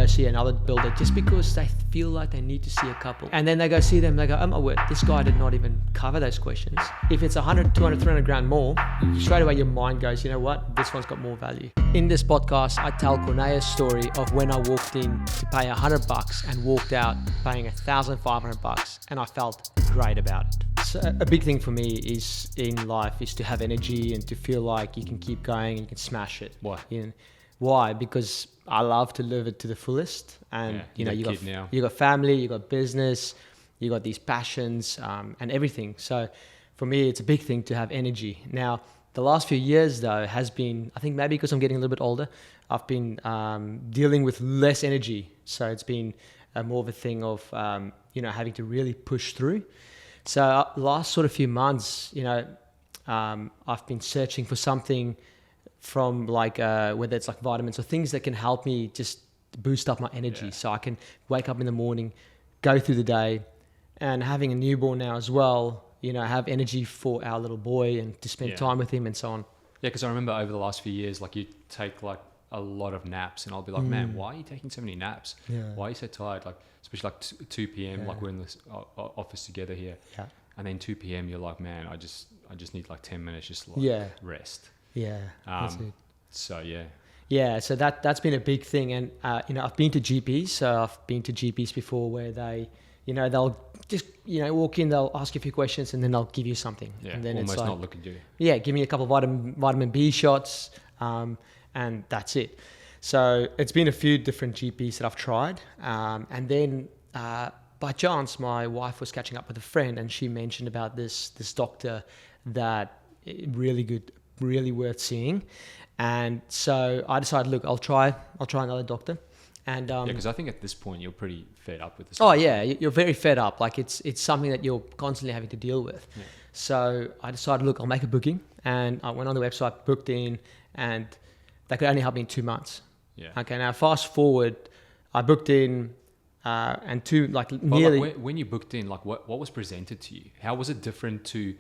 go see another builder just because they feel like they need to see a couple. And then they go see them, they go, oh my word, this guy did not even cover those questions. If it's 100, 200, 300 grand more, straight away your mind goes, you know what, this one's got more value. In this podcast, I tell Corne's story of when I walked in to pay $100 and walked out paying $1,500, and I felt great about it. So a big thing for me is in life is to have energy and to feel like you can keep going and you can smash it. Why? Why? Because I love to live it to the fullest, and you got family, you got business, you got these passions, and everything. So for me, it's a big thing to have energy. Now, the last few years though has been, I think maybe because I'm getting a little bit older, I've been dealing with less energy. So it's been more of a thing of having to really push through. So last sort of few months, I've been searching for something from like whether it's like vitamins or things that can help me just boost up my energy, so I can wake up in the morning, go through the day, and having a newborn now as well, have energy for our little boy and to spend time with him and so on. Yeah, because I remember over the last few years, like you take like a lot of naps, and I'll be like, man, why are you taking so many naps? Why are you so tired? Like especially like 2 p.m. like we're in this office together here, and then 2 p.m. you're like, man, I just need like 10 minutes just like rest. Yeah, that's it. So so that's been a big thing. And I've been to GPs, so I've been to GPs before where they they'll just walk in, they'll ask you a few questions, and then they'll give you something, and then almost it's like, not look at you. Give me a couple of vitamin B shots, and that's it. So it's been a few different GPs that I've tried, and then by chance my wife was catching up with a friend, and she mentioned about this doctor that really good, really worth seeing. And so I decided, look, I'll try another doctor. And because I think at this point you're pretty fed up with this. Oh yeah, you're very fed up. Like it's something that you're constantly having to deal with. So I decided, look, I'll make a booking, and I went on the website, booked in, and they could only help me in 2 months. Okay, now fast forward, I booked in, and when you booked in, like what was presented to you? How was it different to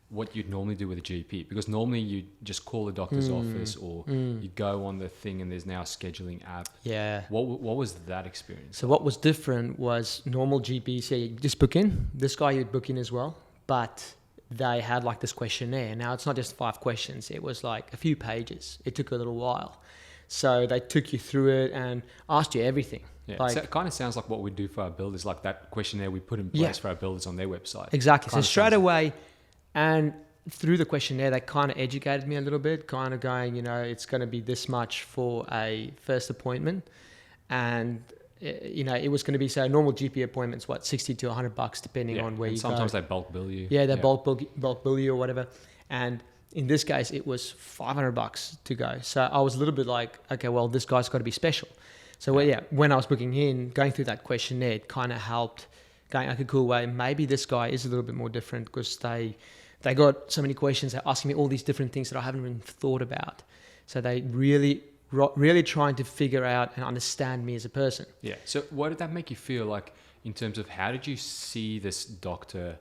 what you'd normally do with a GP? Because normally you just call the doctor's office, or you go on the thing and there's now a scheduling app. What was that experience? So what was different was normal GPs, you just book in. This guy you'd book in as well, but they had like this questionnaire. Now it's not just 5 questions, it was like a few pages. It took a little while. So they took you through it and asked you everything. So it kind of sounds like what we do for our builders, like that questionnaire we put in place for our builders on their website. Exactly. So straight away, and through the questionnaire, they kind of educated me a little bit, kind of going, it's going to be this much for a first appointment. And, it was going to be, so normal GP appointments, what, $60 to $100 depending on where you go. Sometimes they bulk bill you. Yeah, they bulk bill you or whatever. And in this case, it was $500 to go. So I was a little bit like, okay, well, this guy's got to be special. So when I was booking in, going through that questionnaire, it kind of helped going, okay, cool, way. Maybe this guy is a little bit more different because they got so many questions. They're asking me all these different things that I haven't even thought about. So they really trying to figure out and understand me as a person. Yeah. So what did that make you feel like in terms of how did you see this doctor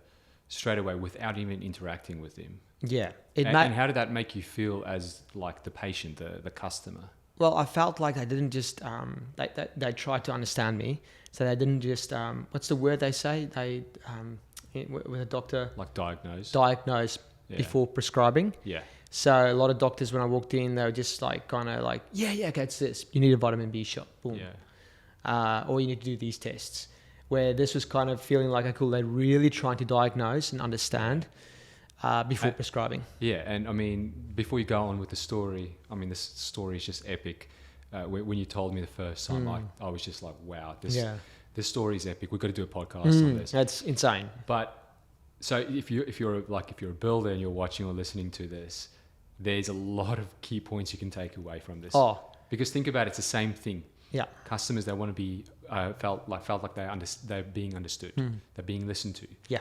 straight away without even interacting with him? Yeah. And how did that make you feel as like the patient, the customer? Well, I felt like they didn't just, they tried to understand me. So they didn't just, what's the word they say? They, with a doctor... Like diagnose before prescribing. Yeah. So a lot of doctors, when I walked in, they were just like, kind of like, okay, it's this. You need a vitamin B shot. Boom. Yeah. Or you need to do these tests. Where this was kind of feeling like, cool, they're really trying to diagnose and understand before prescribing. Yeah, and I mean, before you go on with the story, I mean, this story is just epic. When you told me the first time, I was just like, wow, this story is epic. We've got to do a podcast on this. That's insane. But so if you're a builder and you're watching or listening to this, there's a lot of key points you can take away from this. Because think about it, it's the same thing. Yeah. Customers, they want to be felt like they're being understood. They're being listened to. Yeah.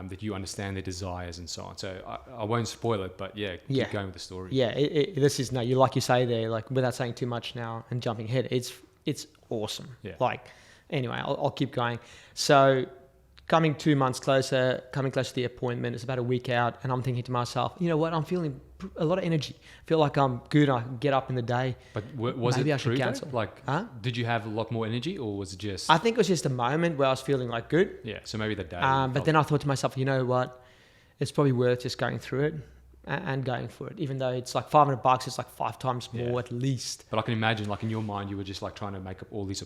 That you understand their desires and so on. So I won't spoil it, but keep going with the story. Yeah, this is you like you say there, like without saying too much now and jumping ahead. It's awesome. Yeah. Like anyway, I'll keep going. So coming 2 months closer, coming close to the appointment. It's about a week out, and I'm thinking to myself, you know what? I'm feeling a lot of energy. I feel like I'm good. I can get up in the day. But was Maybe it I should true? cancel. Like, did you have a lot more energy, or was it just? I think it was just a moment where I was feeling like good. Yeah. So maybe the day. But then I thought to myself, you know what? It's probably worth just going through it and going for it, even though it's like $500. It's like 5 times more at least. But I can imagine, like in your mind, you were just like trying to make up all these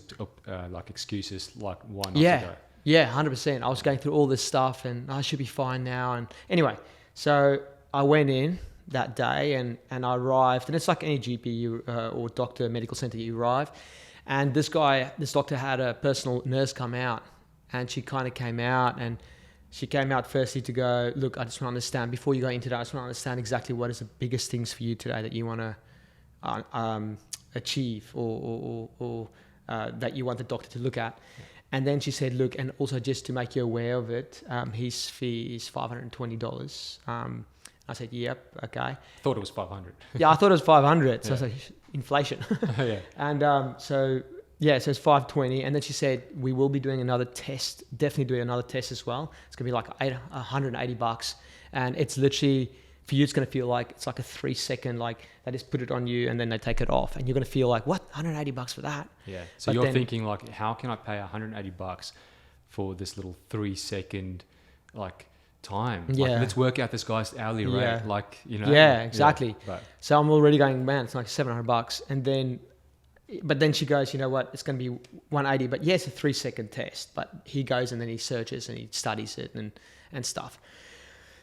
like excuses, like why not Yeah. to go? Yeah, 100%. I was going through all this stuff and I should be fine now. And anyway, so I went in that day and I arrived, and it's like any GP or doctor, medical center, you arrive. And this doctor had a personal nurse come out, and she kind of came out, and she came out firstly to go, look, I just want to understand, before you go into that, I just want to understand exactly what is the biggest things for you today that you want to achieve or that you want the doctor to look at. And then she said, look, and also just to make you aware of it, his fee is $520. I said, yep, okay. Thought it was 500. Yeah, I thought it was 500. So I said, inflation. Yeah. And so it's 520. And then she said, we will be doing another test, definitely doing another test as well. It's going to be like $180. And it's literally, for you, it's going to feel like it's like a 3-second, like they just put it on you and then they take it off. And you're going to feel like, what, $180 for that? Yeah. So you're thinking like, how can I pay $180 for this little 3-second like time? Like, let's work out this guy's hourly rate. Yeah. Like, you know. Yeah, exactly. Yeah, so I'm already going, man, it's like $700. And but then she goes, you know what, it's going to be 180. But yes, a 3-second test. But he goes and then he searches and he studies it and stuff.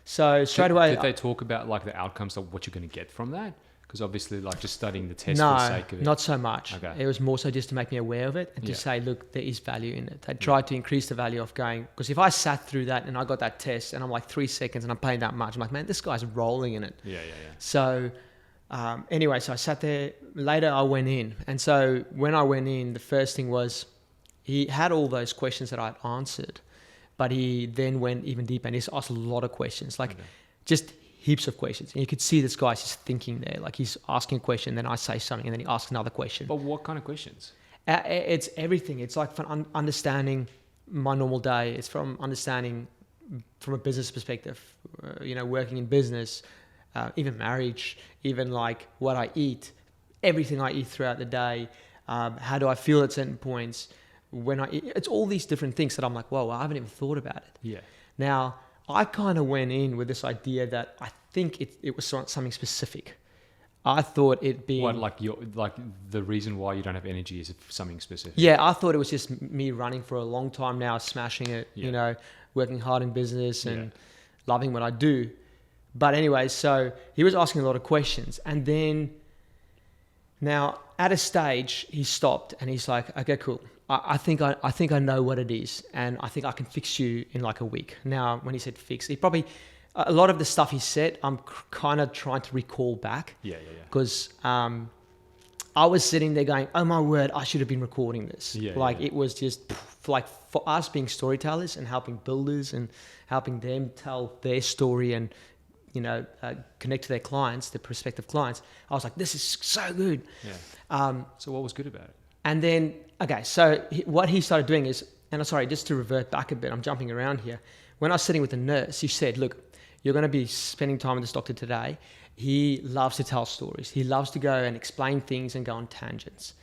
So straight away... Did they talk about like the outcomes of what you're going to get from that? Because obviously like just studying the test for the sake of it. No, not so much. Okay. It was more so just to make me aware of it and to say, look, there is value in it. I tried to increase the value of going... Because if I sat through that and I got that test and I'm like 3 seconds and I'm paying that much, I'm like, man, this guy's rolling in it. Yeah. So anyway, so I sat there. Later I went in. And so when I went in, the first thing was he had all those questions that I'd answered. But he then went even deeper and he's asked a lot of questions, like just heaps of questions. And you could see this guy's just thinking there, like he's asking a question, then I say something, and then he asks another question. But what kind of questions? It's everything. It's like from understanding my normal day. It's from understanding from a business perspective, working in business, even marriage, even like what I eat, everything I eat throughout the day. How do I feel at certain points? When it's all these different things that I'm like, whoa, I haven't even thought about it. Yeah. Now, I kind of went in with this idea that I think it was something specific. I thought it being... What, like the reason why you don't have energy is something specific? Yeah, I thought it was just me running for a long time now, smashing it, working hard in business and loving what I do. But anyway, so he was asking a lot of questions. And then now at a stage, he stopped and he's like, okay, cool. I think I know what it is, and I think I can fix you in like a week. Now, when he said fix, he probably a lot of the stuff he said, I'm kind of trying to recall back. Yeah. Because I was sitting there going, oh my word, I should have been recording this. It was just like for us being storytellers and helping builders and helping them tell their story and connect to their clients, their prospective clients. I was like, this is so good. Yeah. So what was good about it? And then, okay, so what he started doing is, and I'm sorry, just to revert back a bit, I'm jumping around here. When I was sitting with the nurse, he said, look, you're going to be spending time with this doctor today. He loves to tell stories. He loves to go and explain things and go on tangents.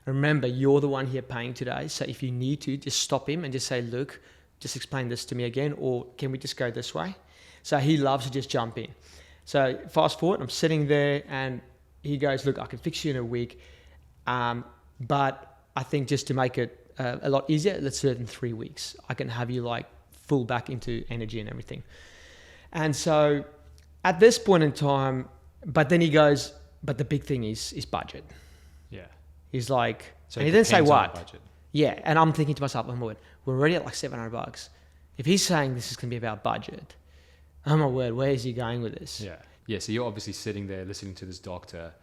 Remember, you're the one here paying today. So if you need to, just stop him and just say, look, just explain this to me again, or can we just go this way? So he loves to just jump in. So fast forward, I'm sitting there and he goes, look, I can fix you in a week. But I think just to make it a lot easier, let's do it in 3 weeks. I can have you like full back into energy and everything. And so at this point in time, but then he goes, but the big thing is budget. Yeah. He's like, so and he didn't say what. Budget. Yeah. And I'm thinking to myself, oh my word, we're already at like $700. If he's saying this is going to be about budget, oh my word, where is he going with this? Yeah. Yeah. So you're obviously sitting there listening to this doctor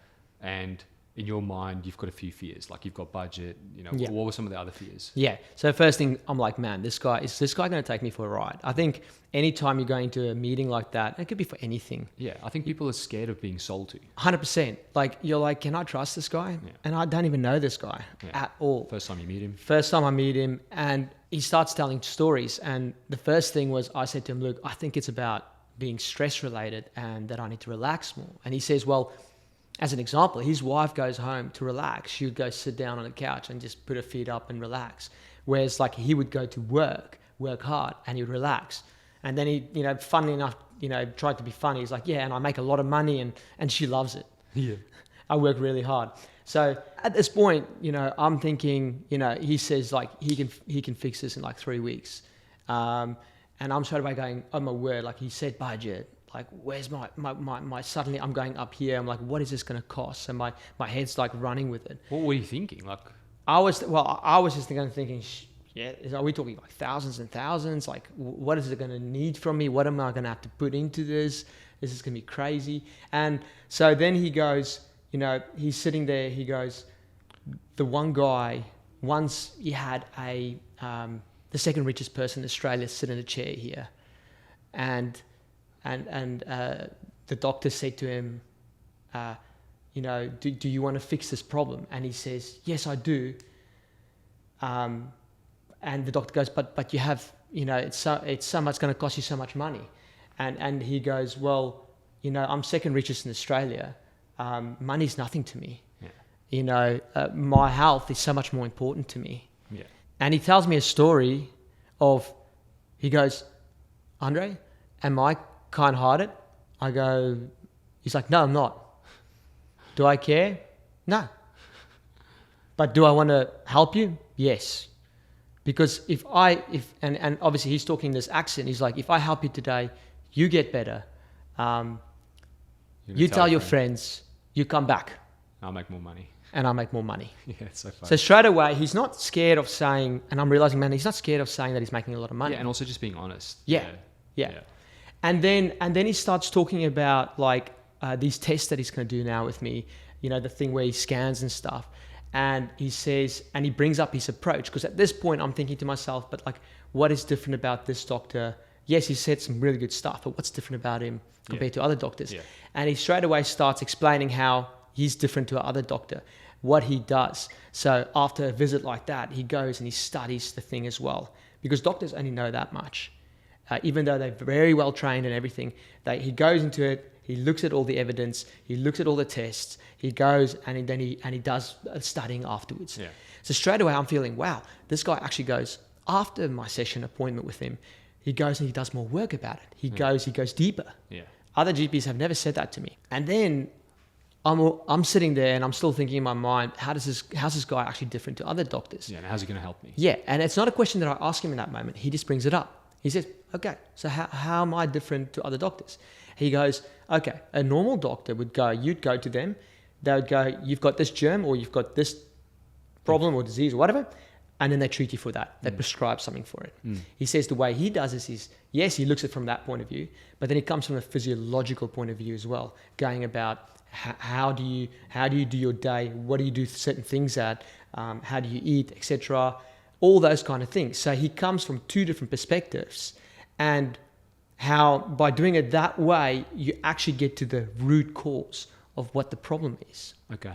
and in your mind, you've got a few fears, like you've got budget, you know, Yeah. what were some of the other fears? Yeah. So first thing, I'm like, man, is this guy going to take me for a ride? I think anytime you're going to a meeting like that, it could be for anything. Yeah. I think people are scared of being sold to. 100%. Like, you're like, can I trust this guy? Yeah. And I don't even know this guy at all. First time you meet him. First time I meet him, and he starts telling stories. And the first thing was, I said to him, look, I think it's about being stress related and that I need to relax more. And he says, well, as an example, his wife goes home to relax. She would go sit down on the couch and just put her feet up and relax. Whereas like he would go to work hard, and he would relax. And then he, you know, funnily enough, you know, tried to be funny. He's like, yeah, and I make a lot of money and she loves it. Yeah. I work really hard. So at this point, you know, I'm thinking, you know, he says like he can fix this in like 3 weeks. And I'm straight away going, oh my word, like he said budget. Like, where's my suddenly I'm going up here. I'm like, what is this going to cost? And my head's like running with it. What were you thinking? Like, I was just thinking, yeah, are we talking like thousands and thousands? Like, what is it going to need from me? What am I going to have to put into this? This is going to be crazy. And so then he goes, you know, he's sitting there. He goes, the one guy, once he had the second richest person in Australia sit in a chair here. And the doctor said to him, you know, do you want to fix this problem? And he says, yes, I do. And the doctor goes, but you have, you know, it's so much going to cost you so much money. And he goes, well, you know, I'm second richest in Australia. Money's nothing to me. Yeah. You know, my health is so much more important to me. Yeah. And he tells me a story of, he goes, Andre, am I kind-hearted? I go, he's like, no, I'm not. Do I care? No. But do I want to help you? Yes. Because and obviously he's talking this accent. He's like, if I help you today, you get better. You tell your friends, you come back. I'll make more money. And I'll make more money. Yeah, it's so funny. So straight away, he's not scared of saying, and I'm realizing, man, he's not scared of saying that he's making a lot of money. Yeah, and also just being honest. Yeah. And then he starts talking about like these tests that he's going to do now with me, you know, the thing where he scans and stuff. And he says, and he brings up his approach, because at this point I'm thinking to myself, but like, what is different about this doctor? Yes, he said some really good stuff, but what's different about him compared to other doctors? Yeah. And he straight away starts explaining how he's different to other doctor, what he does. So after a visit like that, he goes and he studies the thing as well, because doctors only know that much. Even though they're very well trained and everything, he goes into it, he looks at all the evidence, he looks at all the tests, he goes and then he does studying afterwards. Yeah. So straight away I'm feeling, wow, this guy actually goes, after my session appointment with him, he goes and he does more work about it. He goes deeper. Yeah. Other GPs have never said that to me. And then I'm sitting there and I'm still thinking in my mind, how's this guy actually different to other doctors? Yeah, and how's he going to help me? Yeah, and it's not a question that I ask him in that moment. He just brings it up. He says, okay, so how am I different to other doctors? He goes, okay, a normal doctor would go, you'd go to them, they would go, you've got this germ or you've got this problem or disease or whatever, and then they treat you for that. They prescribe something for it. He says the way he does this is, yes, he looks at it from that point of view, but then it comes from a physiological point of view as well, going about how do you do your day, what do you do certain things at, how do you eat, etc., all those kind of things. So he comes from two different perspectives, and how by doing it that way, you actually get to the root cause of what the problem is. Okay.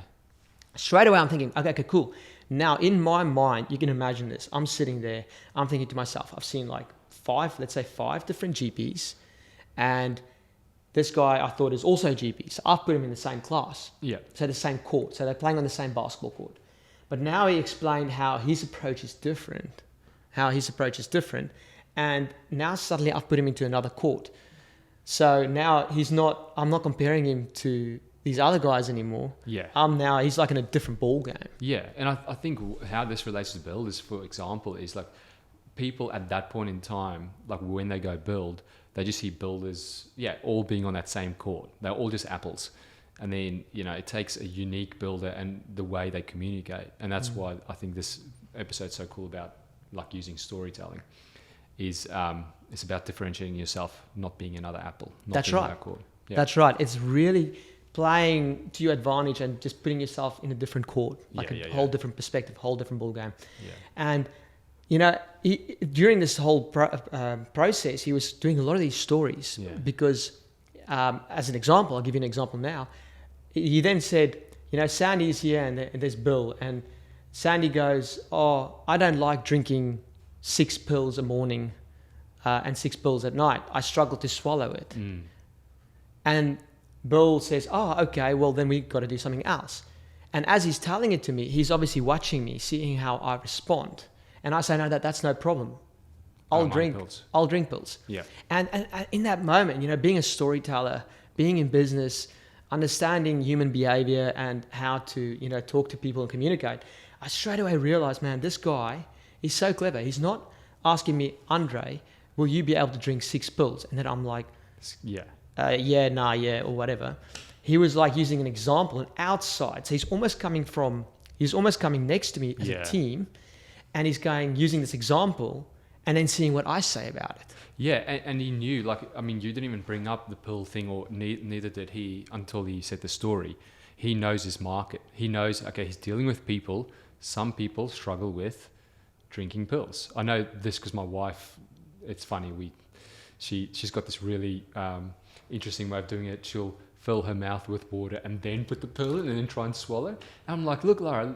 Straight away, I'm thinking, okay, cool. Now, in my mind, you can imagine this. I'm sitting there, I'm thinking to myself, I've seen like five different GPs, and this guy I thought is also a GP. So I've put him in the same class. Yeah. So the same court. So they're playing on the same basketball court. But now he explained how his approach is different. And now suddenly I've put him into another court. So now I'm not comparing him to these other guys anymore. Yeah. He's like in a different ball game. Yeah. And I think how this relates to builders, for example, is like people at that point in time, like when they go build, they just see builders, all being on that same court. They're all just apples. And then, it takes a unique builder and the way they communicate. And that's why I think this episode's so cool about like using storytelling is it's about differentiating yourself, not being another apple. That's right. That court. Yeah. That's right. It's really playing to your advantage and just putting yourself in a different court, like a whole different perspective, whole different ball game. Yeah. And during this whole process, he was doing a lot of these stories because, as an example, I'll give you an example now. He then said, Sandy's here and there's Bill, and Sandy goes, "Oh, I don't like drinking 6 pills a morning and 6 pills at night. I struggle to swallow it." And Bill says, "Oh, okay, well then we've got to do something else." And as he's telling it to me, he's obviously watching me, seeing how I respond. And I say, "No, that's no problem. I'll drink pills." Yeah. And in that moment, being a storyteller, being in business, understanding human behavior and how to, talk to people and communicate, I straight away realized, man, this guy is so clever. He's not asking me, "Andre, will you be able to drink 6 pills?" And then I'm like, yeah, or whatever. He was like using an example, an outside. So he's almost coming next to me as a team, and he's using this example and then seeing what I say about it. Yeah, and he knew, you didn't even bring up the pill thing, or neither did he until he said the story. He knows his market. He knows, okay, he's dealing with people. Some people struggle with drinking pills. I know this because my wife, it's funny, she's got this really interesting way of doing it. She'll fill her mouth with water and then put the pill in and then try and swallow. And I'm like, "Look, Lara,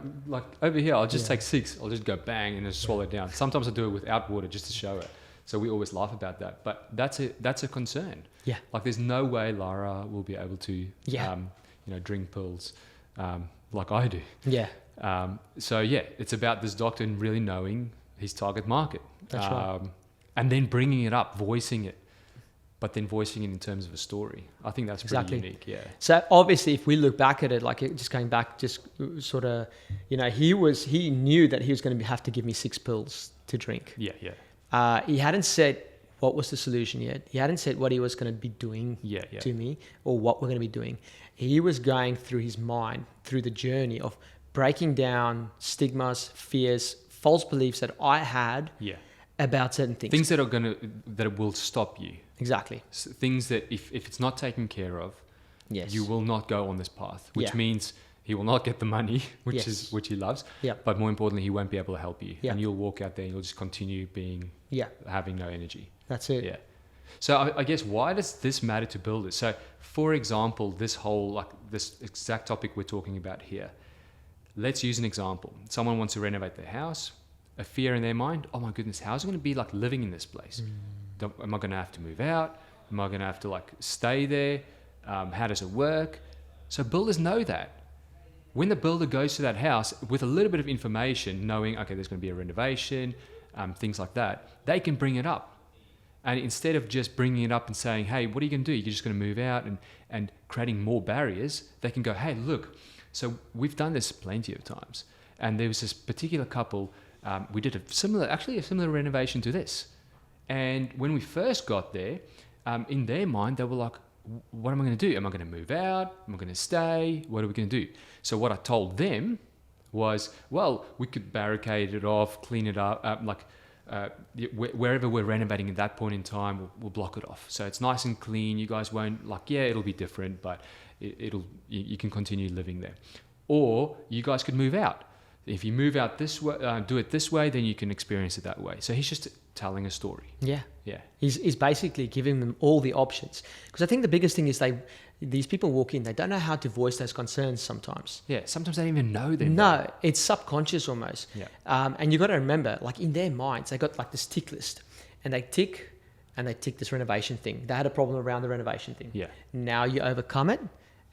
over here, I'll just take 6. I'll just go bang and just swallow it down." Sometimes I do it without water just to show her. So we always laugh about that. But that's a concern. Yeah. There's no way Lara will be able to, drink pills like I do. Yeah. It's about this doctor and really knowing his target market. That's right. And then bringing it up, voicing it, but then voicing it in terms of a story. I think that's pretty unique, yeah. So obviously, if we look back at it, just going back, just sort of, he knew that he was going to have to give me 6 pills to drink. Yeah. He hadn't said what was the solution yet. He hadn't said what he was going to be doing to me or what we're going to be doing. He was going through his mind, through the journey of breaking down stigmas, fears, false beliefs that I had about certain things. Things that will stop you. Exactly. Things that if it's not taken care of, you will not go on this path, which means he will not get the money, which he loves. Yeah. But more importantly, he won't be able to help you. Yeah. And you'll walk out there and you'll just continue having no energy. That's it. Yeah. So I guess, why does this matter to builders? So for example, this whole, this exact topic we're talking about here, let's use an example. Someone wants to renovate their house, a fear in their mind, "Oh my goodness, how's it going to be living in this place? Am I going to have to move out? Am I going to have to stay there? How does it work?" So builders know that. When the builder goes to that house with a little bit of information, knowing, okay, there's going to be a renovation, things like that, they can bring it up. And instead of just bringing it up and saying, "Hey, what are you going to do? You're just going to move out," and creating more barriers, they can go, "Hey, look, so we've done this plenty of times. And there was this particular couple, we did a similar renovation to this. And when we first got there, in their mind, they were like, what am I going to do? Am I going to move out? Am I going to stay? What are we going to do?" So what I told them was, well, we could barricade it off, clean it up, wherever we're renovating at that point in time, we'll block it off. So it's nice and clean. You guys won't it'll be different, but you can continue living there. Or you guys could move out. If you move out this way, do it this way, then you can experience it that way. So he's just telling a story. Yeah. He's basically giving them all the options. Because I think the biggest thing is these people walk in, they don't know how to voice those concerns sometimes. Yeah, sometimes they don't even know them. No, it's subconscious almost. Yeah. And you got to remember, in their minds, they got this tick list, and they tick this renovation thing. They had a problem around the renovation thing. Yeah. Now you overcome it,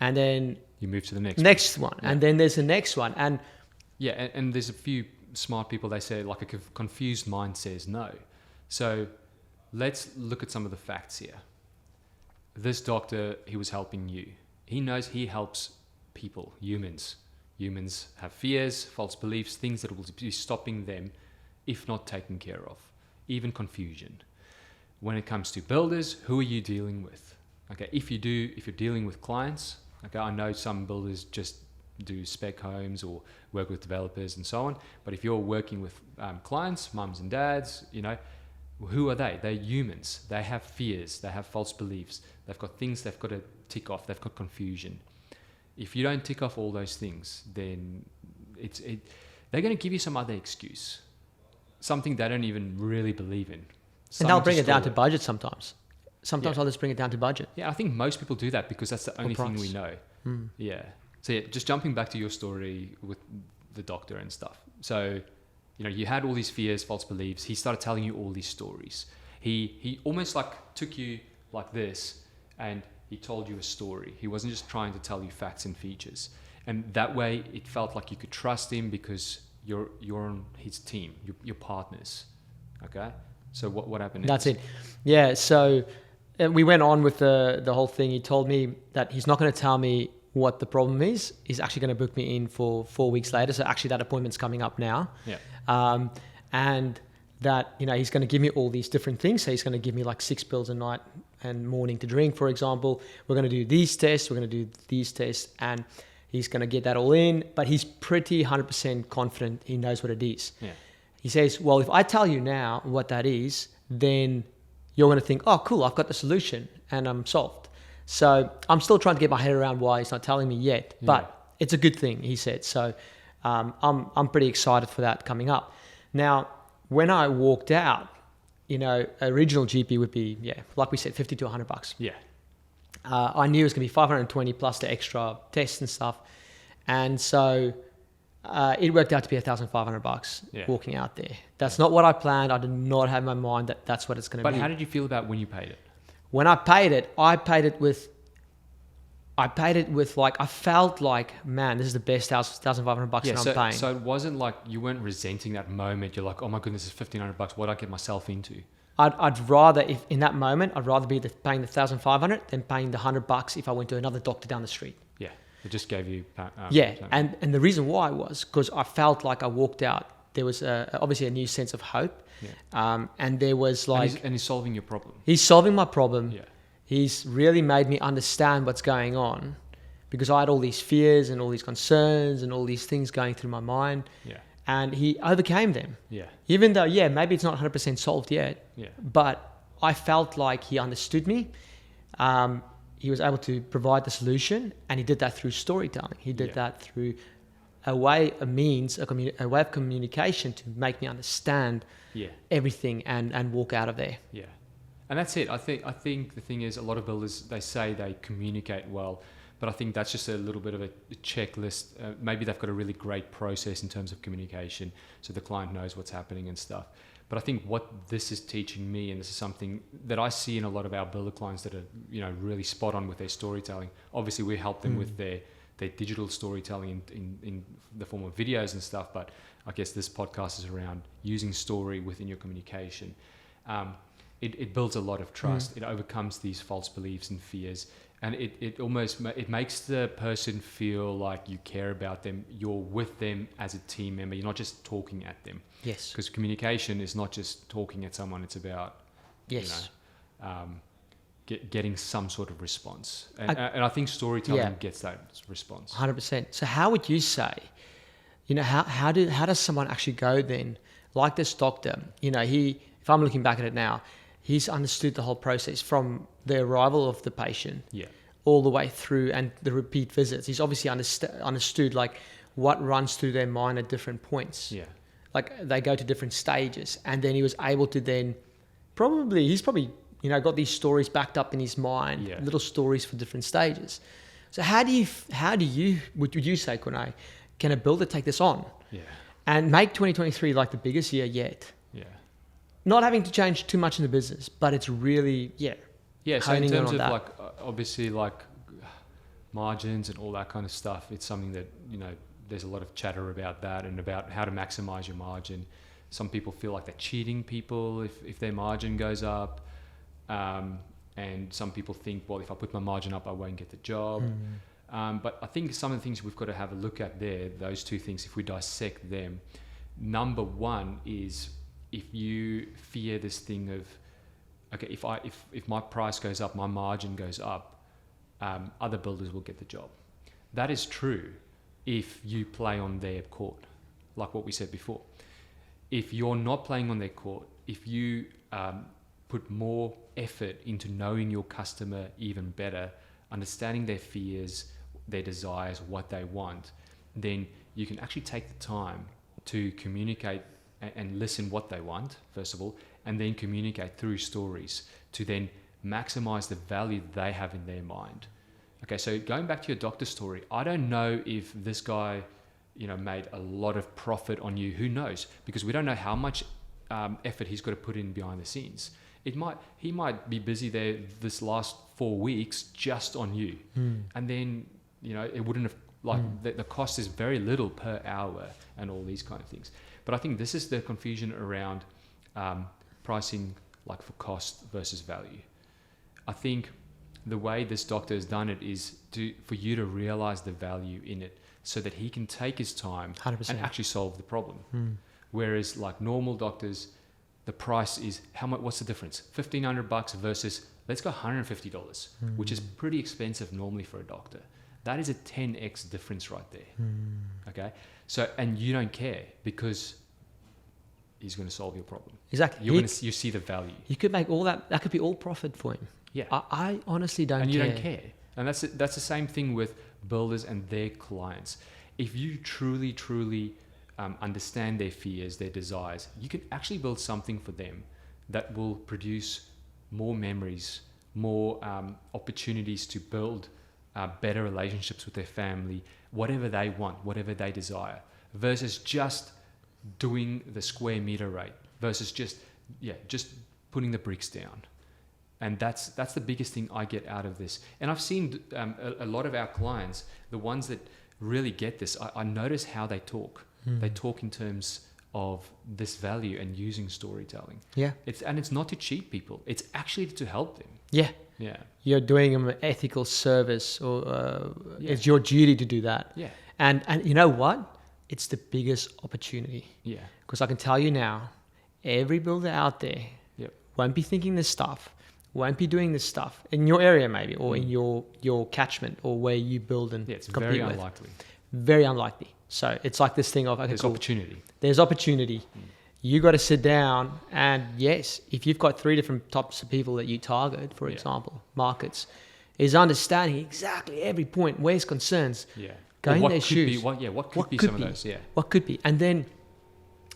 and then you move to the next one. And then there's the next one. And yeah, and there's a few smart people, they say a confused mind says no. So let's look at some of the facts here. This doctor, he was helping you. He knows he helps people, humans. Humans have fears, false beliefs, things that will be stopping them if not taken care of, even confusion. When it comes to builders, who are you dealing with? Okay, if you're dealing with clients, okay, I know some builders just do spec homes or work with developers and so on. But if you're working with clients, mums and dads, who are they? They're humans. They have fears. They have false beliefs. They've got things they've got to tick off. They've got confusion. if you don't tick off all those things, then they're going to give you some other excuse, something they don't even really believe in. And they'll bring it down to budget sometimes. Sometimes I'll just bring it down to budget. Yeah, I think most people do that because that's the only thing we know. Yeah. So just jumping back to your story with the doctor and stuff. So, you had all these fears, false beliefs. He started telling you all these stories. He almost like took you like this and he told you a story. He wasn't just trying to tell you facts and features. And that way it felt like you could trust him because you're on his team, you're partners. Okay? So what happened next? That's it. Yeah, so we went on with the whole thing. He told me that he's not going to tell me what the problem is. He's actually going to book me in for 4 weeks later. So actually that appointment's coming up now. Yeah. And that, he's going to give me all these different things. So he's going to give me like 6 pills a night and morning to drink, for example. We're going to do these tests. We're going to do these tests. And he's going to get that all in. But he's pretty 100% confident he knows what it is. Yeah. He says, well, if I tell you now what that is, then you're going to think, oh, cool, I've got the solution and I'm solved. So I'm still trying to get my head around why he's not telling me yet, but it's a good thing, he said. So I'm pretty excited for that coming up. Now, when I walked out, original GP would be, like we said, $50 to $100. Yeah. I knew it was going to be 520 plus the extra tests and stuff. And so it worked out to be $1,500 walking out there. That's not what I planned. I did not have in my mind that that's what it's going to be. But how did you feel about when you paid it? When I paid it with like, I felt like, man, this is the best $1,500 that I'm paying. So it wasn't like you weren't resenting that moment. You're like, oh my goodness, it's $1,500. What did I get myself into? I'd rather, if in that moment, I'd rather be paying the $1,500 than paying the $100 if I went to another doctor down the street. Yeah, it just gave you. And the reason why was because I felt like I walked out. There was obviously a new sense of hope. Yeah. And there was like... And he's solving your problem. He's solving my problem. Yeah. He's really made me understand what's going on because I had all these fears and all these concerns and all these things going through my mind. Yeah. And he overcame them. Yeah. Even though, maybe it's not 100% solved yet. Yeah. But I felt like he understood me. He was able to provide the solution, and he did that through storytelling. He did that through a way of communication to make me understand everything and walk out of there. Yeah. And that's it. I think the thing is, a lot of builders, they say they communicate well, but I think that's just a little bit of a checklist. Maybe they've got a really great process in terms of communication, so the client knows what's happening and stuff. But I think what this is teaching me, and this is something that I see in a lot of our builder clients that are, really spot on with their storytelling. Obviously, we help them with their digital storytelling in the form of videos and stuff. But I guess this podcast is around using story within your communication. It builds a lot of trust. It overcomes these false beliefs and fears. And it makes the person feel like you care about them. You're with them as a team member. You're not just talking at them. Yes. Because communication is not just talking at someone. It's about, getting some sort of response. And I think storytelling gets that response. 100%. So how would you say, how does someone actually go then, like this doctor? If I'm looking back at it now, he's understood the whole process from the arrival of the patient all the way through and the repeat visits. He's obviously understood like what runs through their mind at different points. Yeah. Like they go to different stages, and then he was able to then he's probably got these stories backed up in his mind, little stories for different stages. So how do you would you say, Corne, can a builder take this on and make 2023 like the biggest year yet? Yeah. Not having to change too much in the business, but it's really, so in terms of like, obviously like margins and all that kind of stuff, it's something that, there's a lot of chatter about that and about how to maximize your margin. Some people feel like they're cheating people if their margin goes up. And some people think, well, if I put my margin up, I won't get the job. But I think some of the things we've got to have a look at there, those two things, if we dissect them, number one is, if you fear this thing of, okay, if my price goes up, my margin goes up, other builders will get the job. That is true if you play on their court, like what we said before. If you're not playing on their court, if you put more effort into knowing your customer even better, understanding their fears, their desires, what they want, then you can actually take the time to communicate and listen what they want, first of all, and then communicate through stories to then maximize the value they have in their mind. Okay, so going back to your doctor story, I don't know if this guy, made a lot of profit on you. Who knows? Because we don't know how much effort he's got to put in behind the scenes. He might be busy there this last 4 weeks just on you, and then it wouldn't have the cost is very little per hour and all these kind of things. But I think this is the confusion around pricing, like for cost versus value. I think the way this doctor has done it is for you to realize the value in it, so that he can take his time 100%. and actually solve the problem. Whereas like normal doctors, the price is how much? What's the difference? $1,500 versus let's go $150, which is pretty expensive normally for a doctor. That is a 10x difference right there. Okay, so and you don't care because he's going to solve your problem. Exactly. You see the value. You could make all that. That could be all profit for him. Yeah. I honestly don't care. And you don't care. And that's the same thing with builders and their clients. If you truly understand their fears, their desires, you can actually build something for them that will produce more memories, more opportunities to build better relationships with their family, whatever they want, whatever they desire, versus just doing the square meter rate, versus just putting the bricks down. And that's the biggest thing I get out of this. And I've seen a lot of our clients, the ones that really get this, I notice how they talk. They talk in terms of this value and using storytelling. Yeah. It's not to cheat people. It's actually to help them. Yeah. Yeah. You're doing them an ethical service, or it's your duty to do that. Yeah. And you know what? It's the biggest opportunity. Yeah. Because I can tell you now, every builder out there won't be thinking this stuff, won't be doing this stuff in your area maybe, or in your catchment, or where you build and it's compete very with. unlikely. Very unlikely. So it's like this thing of, okay, There's cool. opportunity. There's opportunity. You got to sit down, and yes, if you've got 3 different types of people that you target, for example, markets, is understanding exactly every point, where's concerns, go in their shoes. What could be some of those? Yeah. What could be? And then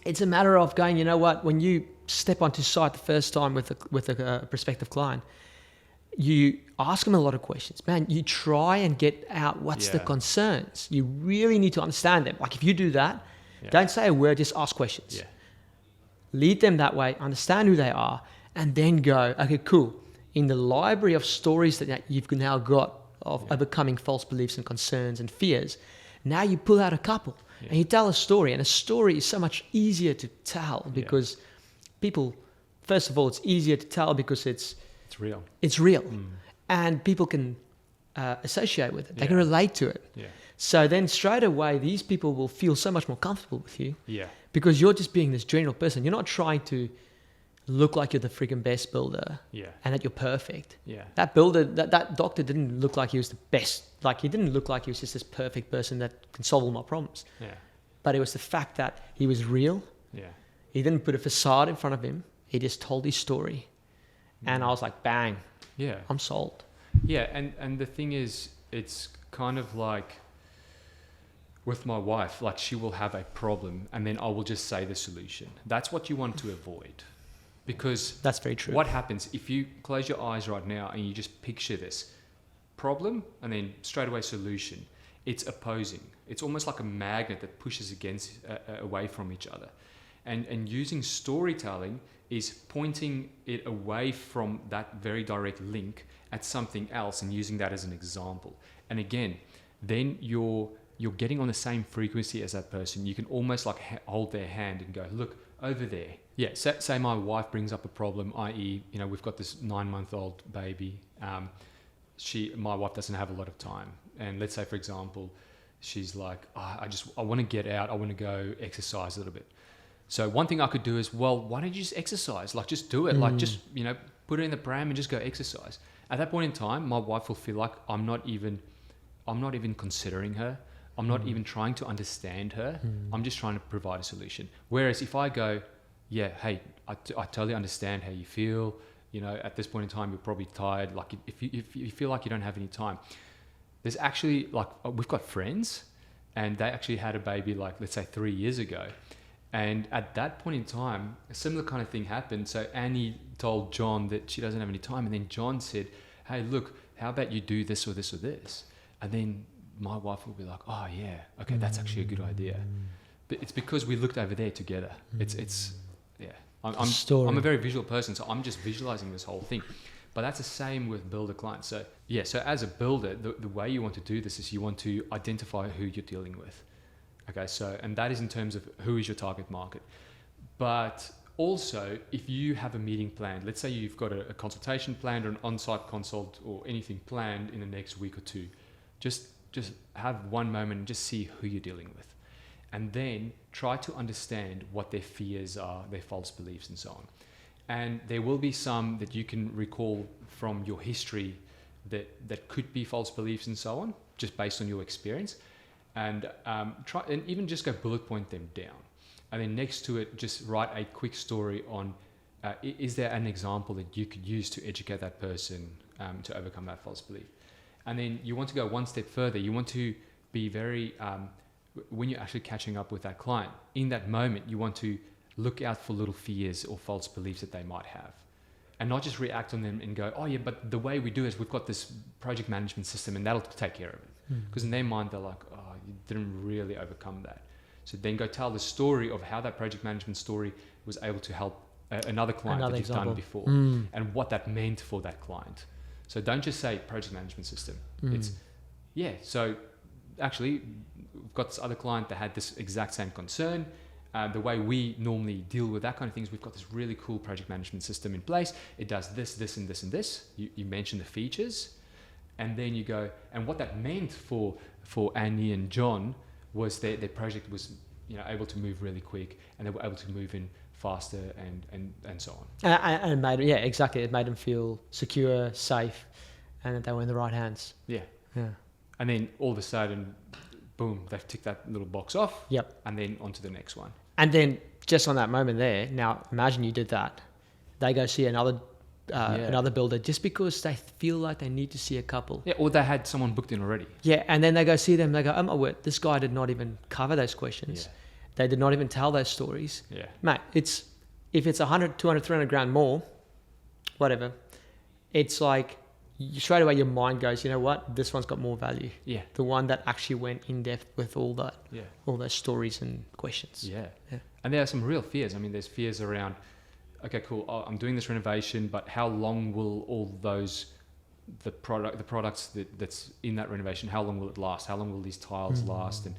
it's a matter of going, you know what, when you step onto site the first time with a prospective client, you ask them a lot of questions. Man, you try and get out what's the concerns. You really need to understand them. Like if you do that, don't say a word, just ask questions. Yeah. Lead them that way, understand who they are, and then go, okay, cool. In the library of stories that you've now got of overcoming false beliefs and concerns and fears, now you pull out a couple and you tell a story. And a story is so much easier to tell because people, first of all, it's easier to tell because it's real. It's real. And people can associate with it. They can relate to it. Yeah. So then straight away, these people will feel so much more comfortable with you. Yeah. Because you're just being this general person. You're not trying to look like you're the freaking best builder. Yeah. And that you're perfect. Yeah. That builder, that doctor didn't look like he was the best. Like he didn't look like he was just this perfect person that can solve all my problems. Yeah. But it was the fact that he was real. Yeah. He didn't put a facade in front of him. He just told his story. And I was like, bang. Yeah. I'm sold. Yeah. And the thing is, it's kind of like with my wife, like she will have a problem and then I will just say the solution. That's what you want to avoid. Because that's very true. What happens if you close your eyes right now and you just picture this problem and then straight away solution? It's opposing. It's almost like a magnet that pushes away from each other. And using storytelling is pointing it away from that very direct link at something else and using that as an example. And again, then you're getting on the same frequency as that person. You can almost like hold their hand and go, look, over there. Yeah, say my wife brings up a problem, i.e., we've got this 9-month-old baby. My wife doesn't have a lot of time. And let's say, for example, she's like, I want to get out. I want to go exercise a little bit. So one thing I could do is, well, why don't you just exercise? Like, just do it. Like, just, put it in the pram and just go exercise. At that point in time, my wife will feel like I'm not even considering her. I'm not even trying to understand her. I'm just trying to provide a solution. Whereas if I go, yeah, hey, I totally understand how you feel. At this point in time, you're probably tired. Like if you feel like you don't have any time, there's actually like, we've got friends and they actually had a baby like, let's say 3 years ago. And at that point in time, a similar kind of thing happened. So Annie told John that she doesn't have any time. And then John said, hey, look, how about you do this or this or this? And then my wife will be like, oh yeah, okay, that's actually a good idea. But it's because we looked over there together. It's yeah. I'm a very visual person, so I'm just visualizing this whole thing. But that's the same with builder clients. So yeah, so as a builder, the way you want to do this is you want to identify who you're dealing with. Okay, so, and that is in terms of who is your target market. But also, if you have a meeting planned, let's say you've got a consultation planned or an on-site consult or anything planned in the next week or two, just have one moment and just see who you're dealing with. And then try to understand what their fears are, their false beliefs and so on. And there will be some that you can recall from your history that could be false beliefs and so on, just based on your experience. And try and even just go bullet point them down. And then next to it, just write a quick story on, is there an example that you could use to educate that person to overcome that false belief? And then you want to go one step further. You want to be very, when you're actually catching up with that client, in that moment, you want to look out for little fears or false beliefs that they might have. And not just react on them and go, oh yeah, but the way we do it is we've got this project management system and that'll take care of it. Because in their mind, they're like, oh, you didn't really overcome that. So then go tell the story of how that project management story was able to help another client that you've done before and what that meant for that client. So don't just say project management system. It's, yeah, so actually we've got this other client that had this exact same concern. The way we normally deal with that kind of things, we've got this really cool project management system in place. It does this, this, and this, and this. You mention the features. And then you go, and what that meant for Annie and John was their project was, able to move really quick, and they were able to move in faster and so on. And it made, yeah, exactly. It made them feel secure, safe, and that they were in the right hands. Yeah. And then all of a sudden, boom, they've ticked that little box off. Yep. And then on to the next one. And then just on that moment there, now imagine you did that. They go see another builder just because they feel like they need to see a couple. Yeah, or they had someone booked in already. Yeah, and then they go see them. They go, oh my word, this guy did not even cover those questions. Yeah. They did not even tell those stories. Yeah. Mate, if it's 100, 200, 300 grand more, whatever, it's like straight away your mind goes, you know what, this one's got more value. Yeah. The one that actually went in depth with all that, all those stories and questions. Yeah. And there are some real fears. I mean, there's fears around, okay, cool, I'm doing this renovation, but how long will all those, the products that's in that renovation, how long will it last? How long will these tiles last? And,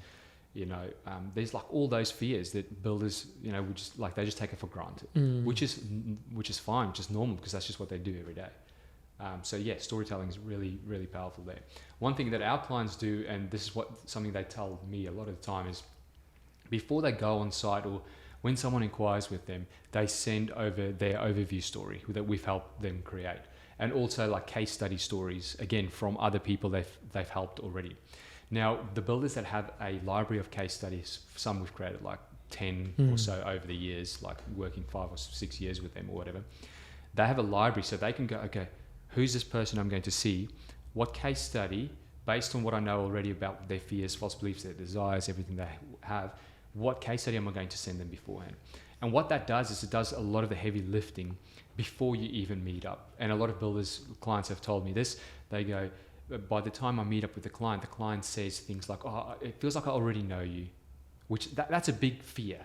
there's like all those fears that builders, they just take it for granted, which is fine, which is normal because that's just what they do every day. So yeah, storytelling is really, really powerful there. One thing that our clients do, and this is something they tell me a lot of the time, is before they go on site or when someone inquires with them, they send over their overview story that we've helped them create. And also like case study stories, again, from other people they've helped already. Now, the builders that have a library of case studies, some we've created like 10 or so over the years, like working 5 or 6 years with them or whatever, they have a library so they can go, okay, who's this person I'm going to see? What case study, based on what I know already about their fears, false beliefs, their desires, everything they have, what case study am I going to send them beforehand? And what that does is it does a lot of the heavy lifting before you even meet up. And a lot of builders, clients have told me this. They go, by the time I meet up with the client says things like, oh, it feels like I already know you, which that's a big fear.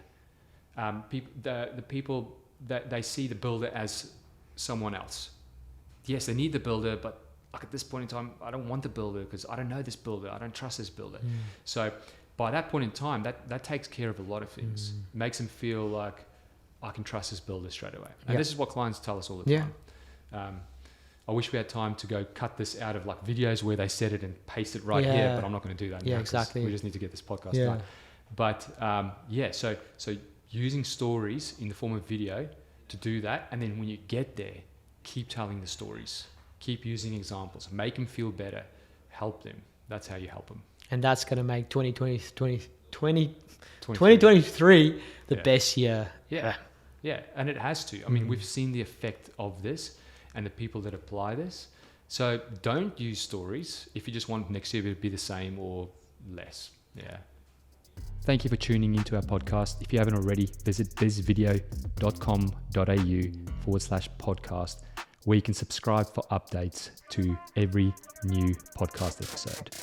The people, that they see the builder as someone else. Yes, they need the builder, but like at this point in time, I don't want the builder because I don't know this builder. I don't trust this builder. So by that point in time, that takes care of a lot of things. Makes them feel like I can trust this builder straight away. And this is what clients tell us all the time. I wish we had time to go cut this out of like videos where they said it and paste it right here, but I'm not going to do that. Yeah, exactly. We just need to get this podcast done. But so using stories in the form of video to do that. And then when you get there, keep telling the stories, keep using examples, make them feel better, help them. That's how you help them. And that's going to make 2023 the best year. Yeah. And it has to. I mean, we've seen the effect of this and the people that apply this. So don't use stories if you just want next year to be the same or less. Yeah. Thank you for tuning into our podcast. If you haven't already, visit bizvideo.com.au/podcast, where you can subscribe for updates to every new podcast episode.